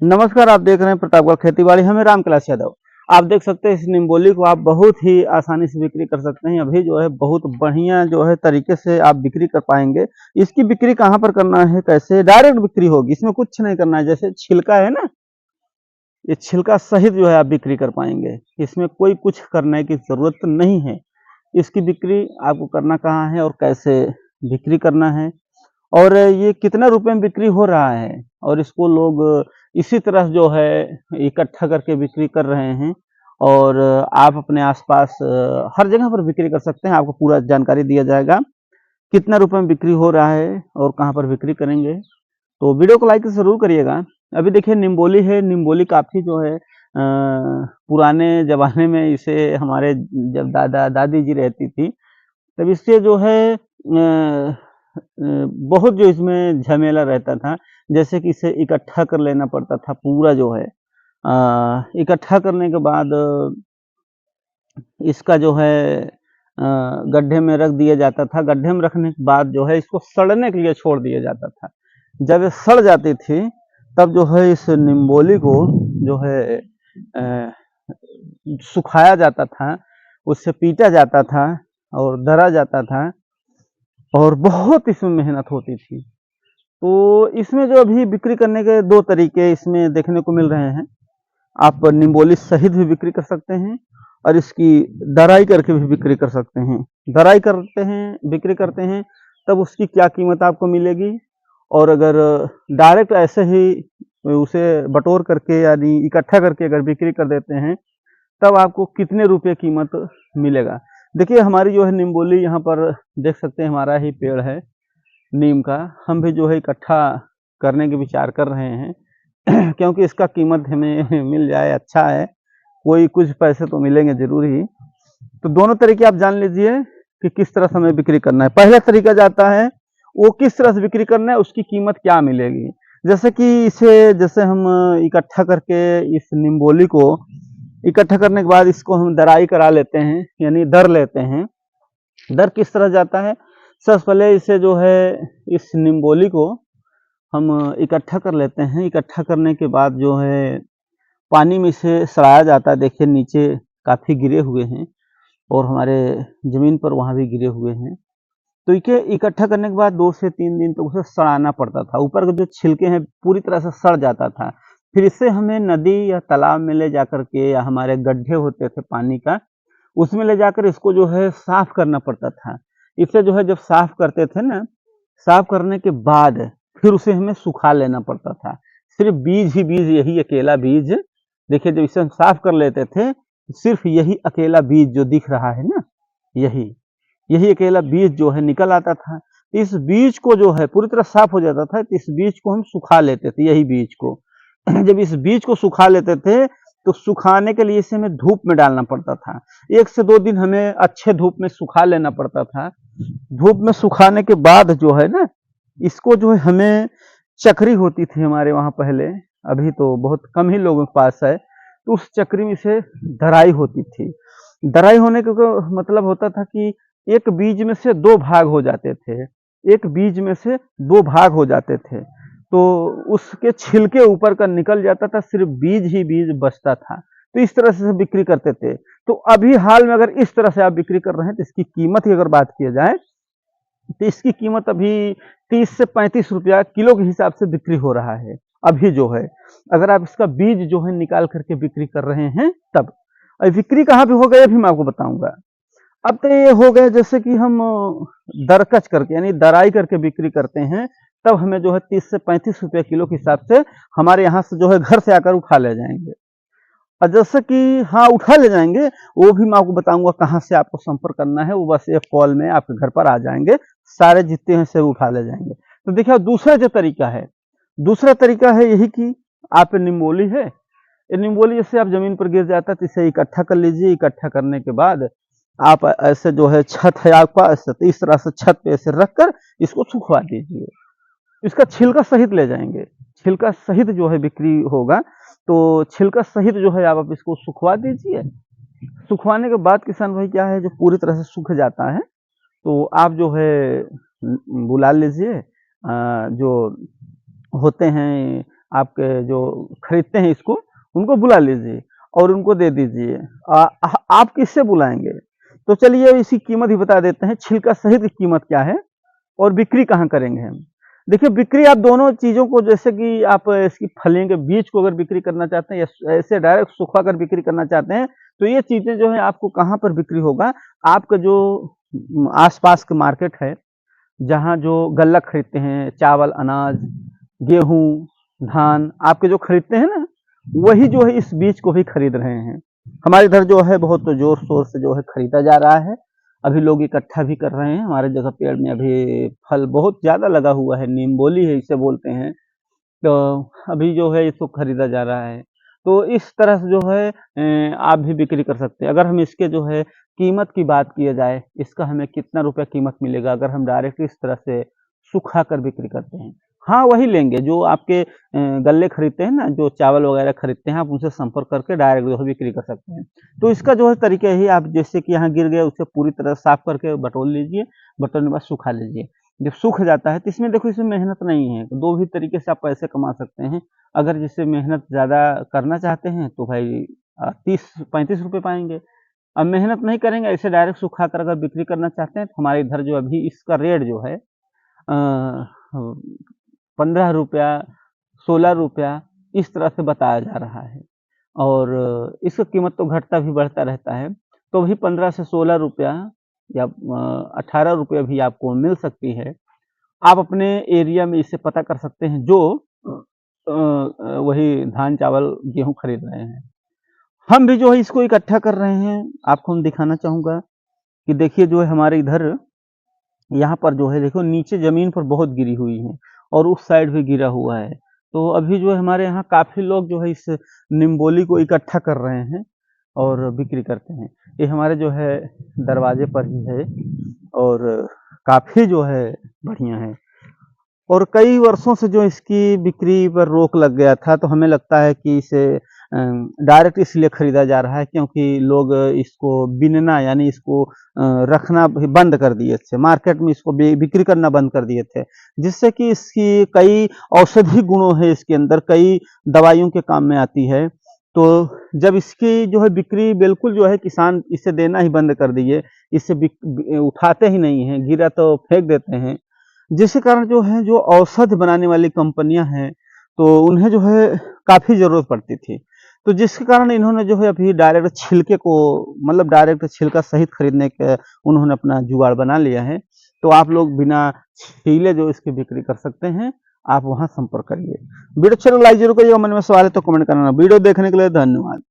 नमस्कार, आप देख रहे हैं प्रतापगढ़ खेतीबाड़ी। हमें रामकैलाश यादव। आप देख सकते हैं इस निम्बोली को आप बहुत ही आसानी से बिक्री कर सकते हैं। अभी जो है बहुत बढ़िया जो है तरीके से आप बिक्री कर पाएंगे। इसकी बिक्री कहाँ पर करना है, कैसे डायरेक्ट बिक्री होगी, इसमें कुछ नहीं करना है। जैसे छिलका है ना, ये छिलका सहित जो है आप बिक्री कर पाएंगे। इसमें कोई कुछ करने की जरूरत नहीं है। इसकी बिक्री आपको करना कहाँ है और कैसे बिक्री करना है, और ये कितना रुपए में बिक्री हो रहा है, और इसको लोग इसी तरह जो है इकट्ठा करके बिक्री कर रहे हैं। और आप अपने आसपास हर जगह पर बिक्री कर सकते हैं। आपको पूरा जानकारी दिया जाएगा कितना रुपए में बिक्री हो रहा है और कहाँ पर बिक्री करेंगे। तो वीडियो को लाइक जरूर करिएगा। अभी देखिए निम्बोली है। निम्बोली काफी जो है पुराने जमाने में इसे हमारे जब दादा दादी जी रहती थी तब इससे जो है बहुत जो इसमें झमेला रहता था। जैसे कि इसे इकट्ठा कर लेना पड़ता था पूरा जो है। इकट्ठा करने के बाद इसका जो है गड्ढे में रख दिया जाता था। गड्ढे में रखने के बाद जो है इसको सड़ने के लिए छोड़ दिया जाता था। जब ये सड़ जाती थी तब जो है इस निम्बोली को जो है अ, सुखाया जाता था, उससे पीटा जाता था और दरा जाता था, और बहुत इसमें मेहनत होती थी। तो इसमें जो अभी बिक्री करने के दो तरीके इसमें देखने को मिल रहे हैं। आप निम्बोली सहित भी बिक्री कर सकते हैं और इसकी दराई करके भी बिक्री कर सकते हैं। दराई करते हैं, बिक्री करते हैं, तब उसकी क्या कीमत आपको मिलेगी, और अगर डायरेक्ट ऐसे ही उसे बटोर करके यानी इकट्ठा करके अगर बिक्री कर देते हैं तब आपको कितने रुपए कीमत मिलेगा। देखिए हमारी जो है निम्बोली यहाँ पर देख सकते हैं, हमारा ही पेड़ है नीम का। हम भी जो है इकट्ठा करने के विचार कर रहे हैं क्योंकि इसका कीमत हमें मिल जाए अच्छा है, कोई कुछ पैसे तो मिलेंगे जरूर ही। तो दोनों तरीके आप जान लीजिए कि किस तरह से हमें बिक्री करना है। पहला तरीका जाता है वो किस तरह से बिक्री करना है, उसकी कीमत क्या मिलेगी। जैसे कि इसे जैसे हम इकट्ठा करके इस निम्बोली को इकट्ठा करने के बाद इसको हम दराई करा लेते हैं यानी दर लेते हैं। दर किस तरह जाता है, सबसे पहले इसे जो है इस निम्बोली को हम इकट्ठा कर लेते हैं। इकट्ठा करने के बाद जो है पानी में इसे सड़ाया जाता है। देखिए नीचे काफ़ी गिरे हुए हैं और हमारे ज़मीन पर वहाँ भी गिरे हुए हैं। तो इसे इकट्ठा करने के बाद 2 से 3 दिन तक उसे सड़ाना पड़ता था। ऊपर के जो छिलके हैं पूरी तरह से सड़ जाता था। फिर इसे हमें नदी या तालाब में ले जाकर के, या हमारे गड्ढे होते थे पानी का, उसमें ले जाकर इसको जो है साफ करना पड़ता था। इसे जो है जब साफ करते थे ना, साफ करने के बाद फिर उसे हमें सुखा लेना पड़ता था। सिर्फ बीज ही बीज, यही अकेला बीज, देखिए जब इसे हम साफ कर लेते थे सिर्फ यही अकेला बीज जो दिख रहा है ना, यही यही अकेला बीज जो है निकल आता था। इस बीज को जो है पूरी तरह साफ हो जाता था, तो इस बीज को हम सुखा लेते थे, यही बीज को जब इस बीज को सुखा लेते थे तो सुखाने के लिए इसे हमें धूप में डालना पड़ता था। 1 से 2 दिन हमें अच्छे धूप में सुखा लेना पड़ता था। धूप में सुखाने के बाद जो है ना, इसको जो है हमें चक्री होती थी हमारे वहाँ पहले, अभी तो बहुत कम ही लोगों के पास है, तो उस चक्री में से धराई होती थी। धराई होने का मतलब होता था कि एक बीज में से 2 भाग हो जाते थे। एक बीज में से 2 भाग हो जाते थे। तो उसके छिलके ऊपर का निकल जाता था, सिर्फ बीज ही बीज बचता था। तो इस तरह से बिक्री करते थे। तो अभी हाल में अगर इस तरह से आप बिक्री कर रहे हैं तो इसकी कीमत की अगर बात की जाए तो इसकी कीमत अभी 30 से 35 रुपया किलो के हिसाब से बिक्री हो रहा है अभी जो है। अगर आप इसका बीज जो है निकाल करके बिक्री कर रहे हैं तब। बिक्री कहाँ पे हो गई अभी मैं आपको बताऊंगा। अब तो ये हो गए जैसे कि हम दरकच करके यानी दराई करके बिक्री करते हैं, तब हमें जो है 30 से 35 रुपये किलो के हिसाब से हमारे यहाँ से जो है घर से आकर उठा ले जाएंगे। और जैसे कि हाँ उठा ले जाएंगे, वो भी मैं आपको बताऊंगा कहाँ से आपको संपर्क करना है। वो बस एक कॉल में आपके घर पर आ जाएंगे, सारे जितने हैं से उठा ले जाएंगे। तो देखिए दूसरा जो तरीका है, दूसरा तरीका है यही कि आप निम्बोली है, ये निम्बोली जैसे आप जमीन पर गिर जाता है तो इसे इकट्ठा कर लीजिए। इकट्ठा करने के बाद आप ऐसे जो है छत है आपका ऐसे, तो इस तरह से छत पे ऐसे रख कर इसको सुखवा दीजिए। इसका छिलका सहित ले जाएंगे, छिलका सहित जो है बिक्री होगा। तो छिलका सहित जो है आप इसको सुखवा दीजिए। सुखवाने के बाद किसान भाई क्या है, जो पूरी तरह से सूख जाता है तो आप जो है बुला लीजिए जो होते हैं आपके जो खरीदते हैं इसको, उनको बुला लीजिए और उनको दे दीजिए। आप किससे बुलाएंगे? तो चलिए इसकी कीमत ही बता देते हैं, छिलका सहित की कीमत क्या है और बिक्री कहाँ करेंगे हम। देखिए बिक्री आप दोनों चीज़ों को, जैसे कि आप इसकी फलियों के बीज को अगर बिक्री करना चाहते हैं या ऐसे डायरेक्ट सुखा कर बिक्री करना चाहते हैं, तो ये चीज़ें जो है आपको कहाँ पर बिक्री होगा, आपका जो आसपास के मार्केट है, जहाँ जो गल्ला खरीदते हैं, चावल, अनाज, गेहूँ, धान आपके जो खरीदते हैं ना, वही जो है इस बीज को भी खरीद रहे हैं। हमारे इधर जो है बहुत जोर-शोर से जो है खरीदा जा रहा है। अभी लोग इकट्ठा भी कर रहे हैं। हमारे जगह पेड़ में अभी फल बहुत ज़्यादा लगा हुआ है, नींबोली है इसे बोलते हैं। तो अभी जो है इसको खरीदा जा रहा है। तो इस तरह से जो है आप भी बिक्री कर सकते हैं। अगर हम इसके जो है कीमत की बात किया जाए, इसका हमें कितना रुपया कीमत मिलेगा अगर हम डायरेक्ट इस तरह से सुखा कर बिक्री करते हैं। हाँ, वही लेंगे जो आपके गल्ले खरीदते हैं ना, जो चावल वगैरह खरीदते हैं, आप उनसे संपर्क करके डायरेक्ट जो है बिक्री कर सकते हैं। तो इसका जो है तरीका यही, आप जैसे कि यहाँ गिर गया उसे पूरी तरह साफ करके बटोर लीजिए, बटोरने के बाद सुखा लीजिए। जब सूख जाता है तो इसमें देखो इसमें मेहनत नहीं है, दो भी तरीके से आप पैसे कमा सकते हैं। अगर जैसे मेहनत ज़्यादा करना चाहते हैं तो भाई 30-35 रुपए पाएँगे। अब मेहनत नहीं करेंगे, ऐसे डायरेक्ट सुखा कर अगर बिक्री करना चाहते हैं तो हमारे इधर जो अभी इसका रेट जो है 15 रुपया, 16 रुपया इस तरह से बताया जा रहा है और इसका कीमत तो घटता भी बढ़ता रहता है। तो भी 15 से 16 रुपया या 18 रुपये भी आपको मिल सकती है। आप अपने एरिया में इसे पता कर सकते हैं जो वही धान, चावल, गेहूँ खरीद रहे हैं। हम भी जो है इसको इकट्ठा कर रहे हैं। आपको हम दिखाना चाहूँगा कि देखिए जो है हमारे इधर यहाँ पर जो है देखो नीचे ज़मीन पर बहुत गिरी हुई है और उस साइड भी गिरा हुआ है। तो अभी जो है हमारे यहाँ काफ़ी लोग जो है इस निम्बोली को इकट्ठा कर रहे हैं और बिक्री करते हैं। ये हमारे जो है दरवाजे पर ही है और काफ़ी जो है बढ़िया है। और कई वर्षों से जो इसकी बिक्री पर रोक लग गया था, तो हमें लगता है कि इसे डायरेक्ट इसलिए खरीदा जा रहा है क्योंकि लोग इसको बिनना यानी इसको रखना भी बंद कर दिए थे, मार्केट में इसको बिक्री करना बंद कर दिए थे, जिससे कि इसकी कई औषधि गुणों है इसके अंदर, कई दवाइयों के काम में आती है। तो जब इसकी जो है बिक्री बिल्कुल जो है किसान इसे देना ही बंद कर दिए, इसे उठाते ही नहीं हैं, गिरा तो फेंक देते हैं, जिसके कारण जो है जो औषध बनाने वाली कंपनियां हैं तो उन्हें जो है काफ़ी ज़रूरत पड़ती थी। तो जिसके कारण इन्होंने जो है अभी डायरेक्ट छिलके को, मतलब डायरेक्ट छिलका सहित खरीदने के उन्होंने अपना जुगाड़ बना लिया है। तो आप लोग बिना छीले जो इसकी बिक्री कर सकते हैं, आप वहाँ संपर्क करिए। वीडियो अच्छा लगे लाइक जरूर करिएगा, मन में सवाल है तो कमेंट करना। वीडियो देखने के लिए धन्यवाद।